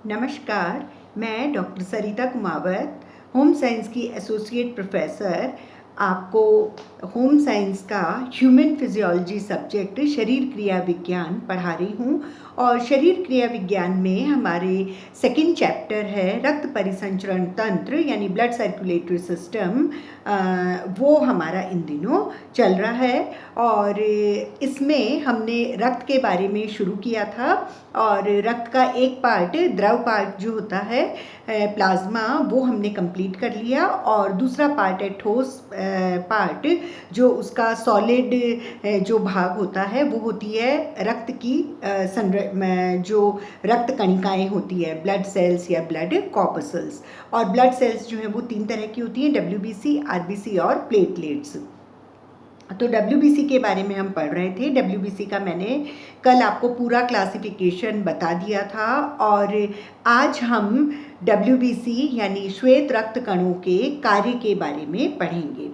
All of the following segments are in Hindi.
नमस्कार, मैं डॉक्टर सरिता कुमावत, होम साइंस की एसोसिएट प्रोफेसर, आपको होम साइंस का ह्यूमन फिजियोलॉजी सब्जेक्ट शरीर क्रिया विज्ञान पढ़ा रही हूँ। और शरीर क्रिया विज्ञान में हमारे सेकंड चैप्टर है रक्त परिसंचरण तंत्र यानी ब्लड सर्कुलेटरी सिस्टम। वो हमारा इन दिनों चल रहा है और इसमें हमने रक्त के बारे में शुरू किया था। और रक्त का एक पार्ट द्रव पार्ट जो होता है प्लाज्मा, वो हमने कंप्लीट कर लिया। और दूसरा पार्ट है ठोस पार्ट, जो उसका सॉलिड जो भाग होता है वो होती है रक्त की जो रक्त कणिकाएं होती है, ब्लड सेल्स या ब्लड कॉर्पसल्स। और ब्लड सेल्स जो है वो 3 तरह की होती हैं, WBC, RBC और प्लेटलेट्स। तो WBC के बारे में हम पढ़ रहे थे। WBC का मैंने कल आपको पूरा क्लासिफिकेशन बता दिया था। और आज हम WBC यानी श्वेत रक्त कणों के कार्य के बारे में पढ़ेंगे।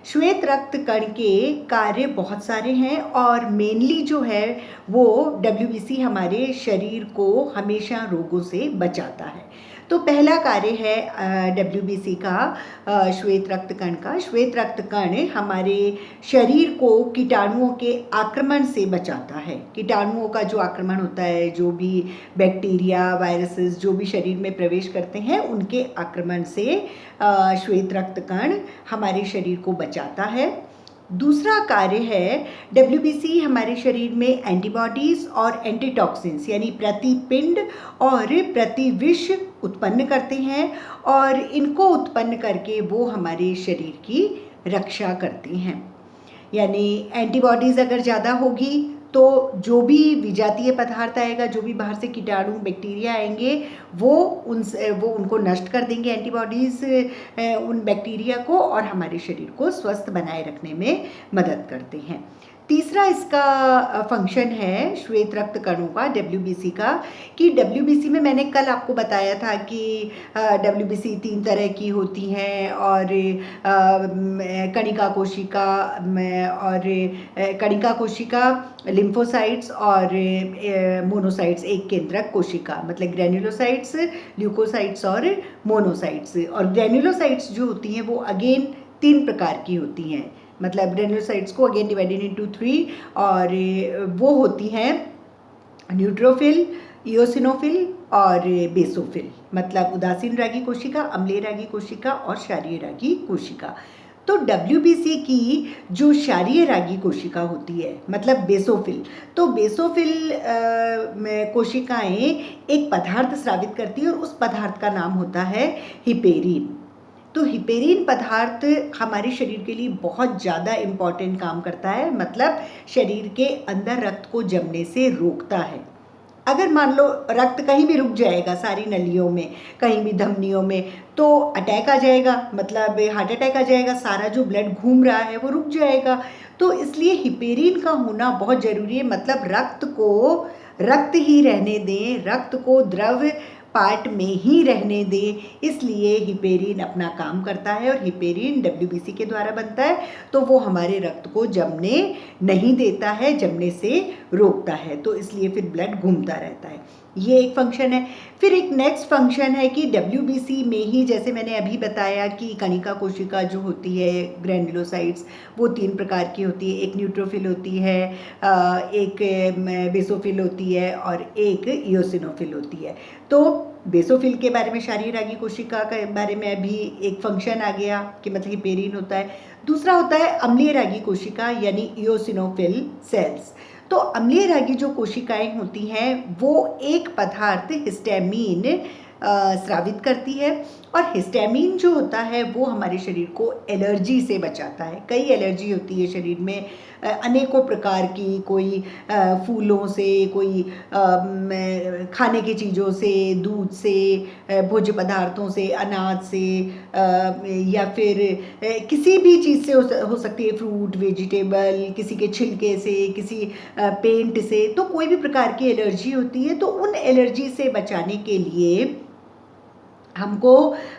श्वेत रक्त कण के कार्य बहुत सारे हैं और मेनली जो है वो WBC हमारे शरीर को हमेशा रोगों से बचाता है। तो पहला कार्य है WBC का श्वेत रक्त कण का। श्वेत रक्त कण हमारे शरीर को कीटाणुओं के आक्रमण से बचाता है। कीटाणुओं का जो आक्रमण होता है, जो भी बैक्टीरिया, वायरसेस जो भी शरीर में प्रवेश करते हैं, उनके आक्रमण से श्वेत रक्त कण हमारे शरीर को बचाता है। दूसरा कार्य है WBC हमारे शरीर में एंटीबॉडीज़ और एंटीटॉक्सिन्स यानी प्रतिपिंड और प्रतिविष उत्पन्न करते हैं। और इनको उत्पन्न करके वो हमारे शरीर की रक्षा करते हैं। यानी एंटीबॉडीज़ अगर ज़्यादा होगी तो जो भी विजातीय पदार्थ आएगा, जो भी बाहर से कीटाणु बैक्टीरिया आएंगे, वो उनको नष्ट कर देंगे एंटीबॉडीज़ उन बैक्टीरिया को, और हमारे शरीर को स्वस्थ बनाए रखने में मदद करते हैं। तीसरा इसका फंक्शन है श्वेत रक्त कणों का, WBC का, कि WBC में मैंने कल आपको बताया था कि WBC 3 तरह की होती हैं। और कणिका कोशिका और कणिका कोशिका, लिम्फोसाइट्स और मोनोसाइट्स, एक केंद्रक कोशिका, मतलब ग्रेन्युलोसाइट्स, ल्यूकोसाइट्स और मोनोसाइट्स। और ग्रेन्युलोसाइट्स जो होती हैं वो अगेन 3 प्रकार की होती हैं। मतलब ग्रेन्युलोसाइट्स को अगेन डिवाइडेड इनटू 3, और वो होती हैं न्यूट्रोफिल, इओसिनोफिल और बेसोफिल। मतलब उदासीन रागी कोशिका, अम्लीय रागी कोशिका और क्षारीय रागी कोशिका। तो WBC की जो क्षारीय रागी कोशिका होती है, मतलब बेसोफिल, तो बेसोफिल कोशिकाएं एक पदार्थ स्रावित करती है और उस पदार्थ का नाम होता है हिपेरीन। तो हिपेरीन पदार्थ हमारे शरीर के लिए बहुत ज़्यादा इम्पॉर्टेंट काम करता है। मतलब शरीर के अंदर रक्त को जमने से रोकता है। अगर मान लो रक्त कहीं भी रुक जाएगा, सारी नलियों में, कहीं भी धमनियों में, तो अटैक आ जाएगा, मतलब हार्ट अटैक आ जाएगा, सारा जो ब्लड घूम रहा है वो रुक जाएगा। तो इसलिए हिपेरीन का होना बहुत ज़रूरी है। मतलब रक्त को रक्त ही रहने दें, रक्त को द्रव पार्ट में ही रहने दें, इसलिए हिपेरीन अपना काम करता है। और हिपेरीन WBC के द्वारा बनता है, तो वो हमारे रक्त को जमने नहीं देता है, जमने से रोकता है। तो इसलिए फिर ब्लड घूमता रहता है। ये एक फंक्शन है। फिर एक नेक्स्ट फंक्शन है कि WBC में ही, जैसे मैंने अभी बताया कि कणिका कोशिका जो होती है, ग्रेन्युलोसाइट्स, वो 3 प्रकार की होती है। एक न्यूट्रोफिल होती है, एक बेसोफिल होती है और एक इओसिनोफिल होती है। तो बेसोफिल के बारे में, क्षारीय रागी कोशिका के बारे में अभी एक फंक्शन आ गया कि मतलब हिपेरीन होता है। दूसरा होता है अम्लीय रागी कोशिका यानी इओसिनोफिल सेल्स। तो अम्लीय रागी जो कोशिकाएं होती हैं वो एक पदार्थ हिस्टामीन स्रावित करती है। और हिस्टामीन जो होता है वो हमारे शरीर को एलर्जी से बचाता है। कई एलर्जी होती है शरीर में, अनेकों प्रकार की, कोई फूलों से, कोई खाने की चीज़ों से, दूध से, भोज्य पदार्थों से, अनाज से, या फिर किसी भी चीज़ से हो सकती है, फ्रूट, वेजिटेबल, किसी के छिलके से, किसी पेंट से। तो कोई भी प्रकार की एलर्जी होती है, तो उन एलर्जी से बचाने के लिए हमको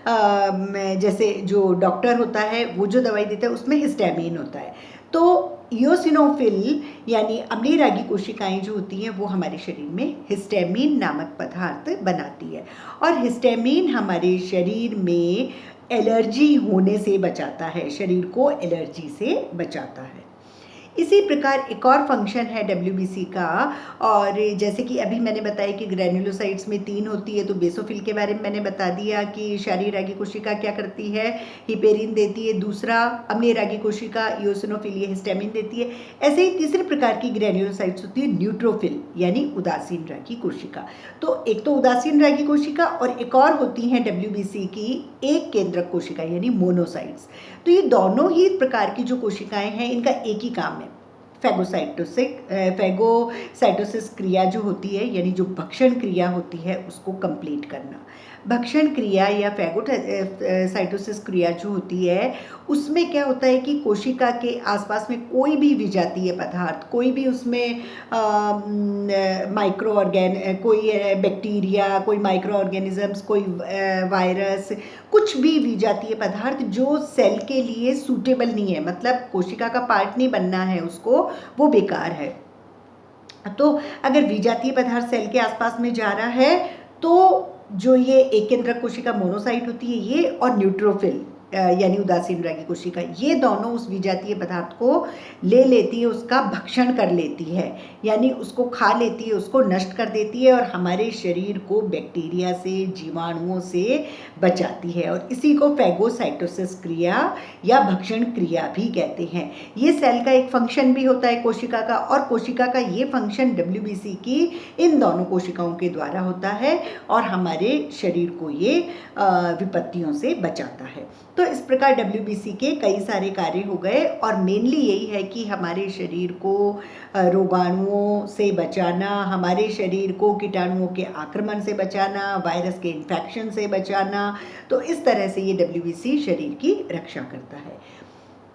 जैसे जो डॉक्टर होता है वो जो दवाई देता है उसमें हिस्टामीन होता है। तो इयोसिनोफिल यानी अम्लीय रागी कोशिकाएं जो होती हैं वो हमारे शरीर में हिस्टामिन नामक पदार्थ बनाती है, और हिस्टामिन हमारे शरीर में एलर्जी होने से बचाता है, शरीर को एलर्जी से बचाता है। इसी प्रकार एक और फंक्शन है डब्ल्यूबीसी का, और जैसे कि अभी मैंने बताया कि ग्रैन्युलोसाइट्स में 3 होती है, तो बेसोफिल के बारे में मैंने बता दिया कि क्षारीय रागी कोशिका क्या करती है, हिपेरिन देती है। दूसरा अम्लीय रागी कोशिका इयोसिनोफिल, ये हिस्टामिन देती है। ऐसे ही तीसरे प्रकार की ग्रैन्युलोसाइट्स होती है न्यूट्रोफिल यानी उदासीन रागी कोशिका। तो एक तो उदासीन रागी कोशिका और एक और होती हैं डब्ल्यूबीसी की एक केंद्रक कोशिका यानी मोनोसाइट्स। तो ये दोनों ही प्रकार की जो कोशिकाएं हैं इनका एक ही काम है, फैगोसाइटोसिस क्रिया जो होती है यानी जो भक्षण क्रिया होती है उसको कंप्लीट करना। भक्षण क्रिया या फैगोसाइटोसिस क्रिया जो होती है उसमें क्या होता है कि कोशिका के आसपास में कोई भी विजातीय पदार्थ, कोई भी उसमें कोई बैक्टीरिया, कोई माइक्रो ऑर्गेनिजम्स, कोई वायरस, कुछ भी विजातीय पदार्थ जो सेल के लिए सूटेबल नहीं है, मतलब कोशिका का पार्ट नहीं बनना है उसको, वो बेकार है। तो अगर विजातीय पदार्थ सेल के आसपास में जा रहा है तो जो ये एक केंद्रक कोशिका मोनोसाइट होती है ये, और न्यूट्रोफिल यानी उदासीन रागी कोशिका, ये दोनों उस विजातीय पदार्थ को ले लेती है, उसका भक्षण कर लेती है, यानी उसको खा लेती है, उसको नष्ट कर देती है और हमारे शरीर को बैक्टीरिया से, जीवाणुओं से बचाती है, और इसी को फैगोसाइटोसिस क्रिया या भक्षण क्रिया भी कहते हैं। ये सेल का एक फंक्शन भी होता है कोशिका का, और कोशिका का ये फंक्शन डब्ल्यूबीसी की इन दोनों कोशिकाओं के द्वारा होता है और हमारे शरीर को ये विपत्तियों से बचाता है। तो इस प्रकार डब्ल्यूबीसी के कई सारे कार्य हो गए, और मेनली यही है कि हमारे शरीर को रोगाणुओं से बचाना, हमारे शरीर को कीटाणुओं के आक्रमण से बचाना, वायरस के इन्फेक्शन से बचाना। तो इस तरह से ये डब्ल्यूबीसी शरीर की रक्षा करता है।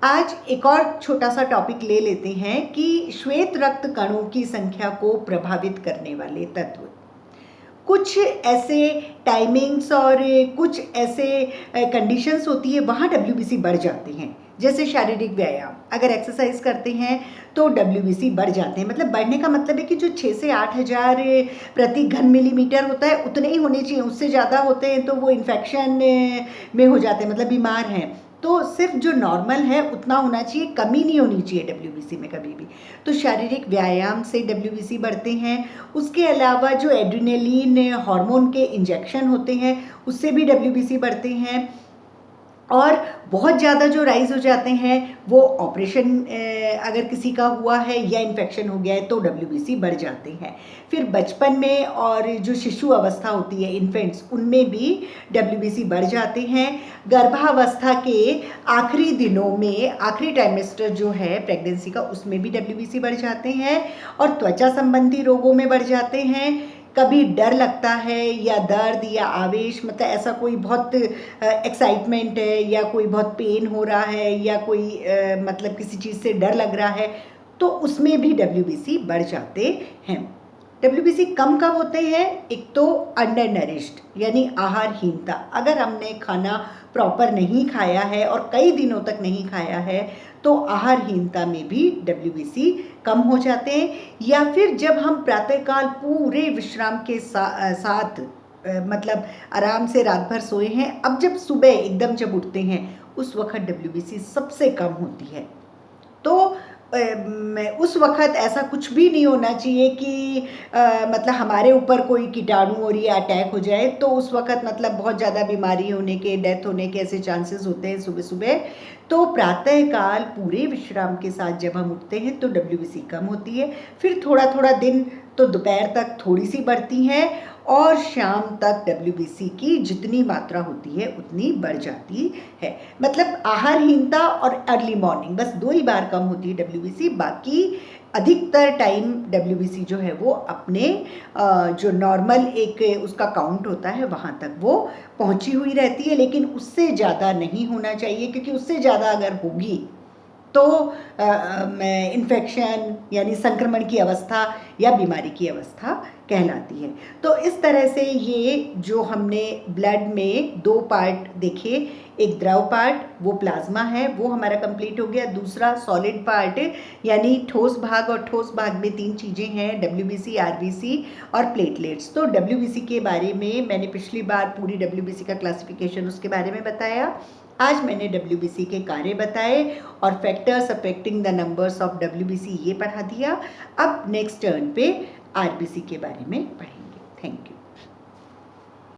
आज एक और छोटा सा टॉपिक ले लेते हैं कि श्वेत रक्त कणों की संख्या को प्रभावित करने वाले तत्व। कुछ ऐसे टाइमिंग्स और कुछ ऐसे कंडीशंस होती है वहाँ डब्ल्यूबीसी बढ़ जाते हैं, जैसे शारीरिक व्यायाम, अगर एक्सरसाइज करते हैं तो डब्ल्यूबीसी बढ़ जाते हैं। मतलब बढ़ने का मतलब है कि जो 6 से 8 हज़ार प्रति घन मिलीमीटर होता है उतने ही होने चाहिए, उससे ज़्यादा होते हैं तो वो इन्फेक्शन में हो जाते हैं, मतलब बीमार हैं। तो सिर्फ जो नॉर्मल है उतना होना चाहिए, कमी नहीं होनी चाहिए डब्ल्यूबीसी में कभी भी। तो शारीरिक व्यायाम से डब्ल्यूबीसी बढ़ते हैं। उसके अलावा जो एड्रेनलिन हार्मोन के इंजेक्शन होते हैं उससे भी डब्ल्यूबीसी बढ़ते हैं। और बहुत ज़्यादा जो राइज हो जाते हैं वो ऑपरेशन अगर किसी का हुआ है या इन्फेक्शन हो गया है तो डब्ल्यूबीसी बढ़ जाते हैं। फिर बचपन में और जो शिशु अवस्था होती है इन्फेंट्स, उनमें भी डब्ल्यूबीसी बढ़ जाते हैं। गर्भावस्था के आखिरी दिनों में, आखिरी ट्राइमेस्टर जो है प्रेगनेंसी का, उसमें भी डब्ल्यूबीसी बढ़ जाते हैं। और त्वचा संबंधी रोगों में बढ़ जाते हैं। कभी डर लगता है या दर्द या आवेश, मतलब ऐसा कोई बहुत एक्साइटमेंट है या कोई बहुत पेन हो रहा है या कोई मतलब किसी चीज़ से डर लग रहा है, तो उसमें भी डब्ल्यूबीसी बढ़ जाते हैं। डब्ल्यूबीसी कम कब होते हैं? एक तो अंडर नरिश्ड यानी आहारहीनता, अगर हमने खाना प्रॉपर नहीं खाया है और कई दिनों तक नहीं खाया है तो आहारहीनता में भी डब्ल्यूबीसी कम हो जाते हैं। या फिर जब हम प्रातःकाल पूरे विश्राम के साथ मतलब आराम से रात भर सोए हैं, अब जब सुबह एकदम जब उठते हैं उस वक्त डब्ल्यूबीसी सबसे कम होती है। तो उस वक्त ऐसा कुछ भी नहीं होना चाहिए कि मतलब हमारे ऊपर कोई कीटाणु और ये अटैक हो जाए, तो उस वक्त मतलब बहुत ज़्यादा बीमारी होने के, डेथ होने के ऐसे चांसेस होते हैं सुबह सुबह। तो प्रातःकाल पूरे विश्राम के साथ जब हम उठते हैं तो डब्ल्यूबीसी कम होती है। फिर थोड़ा थोड़ा दिन तो दोपहर तक थोड़ी सी बढ़ती हैं और शाम तक डब्ल्यूबीसी की जितनी मात्रा होती है उतनी बढ़ जाती है। मतलब आहारहीनता और अर्ली मॉर्निंग, बस 2 ही बार कम होती है डब्ल्यूबीसी, बाकी अधिकतर टाइम डब्ल्यूबीसी जो है वो अपने जो नॉर्मल एक उसका काउंट होता है वहाँ तक वो पहुँची हुई रहती है, लेकिन उससे ज़्यादा नहीं होना चाहिए, क्योंकि उससे ज़्यादा अगर होगी तो इन्फेक्शन यानी संक्रमण की अवस्था या बीमारी की अवस्था कहलाती है। तो इस तरह से ये जो हमने ब्लड में 2 पार्ट देखे, एक द्रव पार्ट वो प्लाज्मा है, वो हमारा कंप्लीट हो गया। दूसरा सॉलिड पार्ट यानी ठोस भाग, और ठोस भाग में 3 चीज़ें हैं, डब्ल्यूबीसी, आरबीसी और प्लेटलेट्स। तो डब्ल्यूबीसी के बारे में मैंने पिछली बार पूरी डब्ल्यूबीसी का क्लासिफिकेशन उसके बारे में बताया। आज मैंने डब्ल्यूबीसी के कार्य बताए और factors affecting the numbers of WBC ये पढ़ा दिया। अब नेक्स्ट टर्न पे आरबीसी के बारे में पढ़ेंगे। Thank you.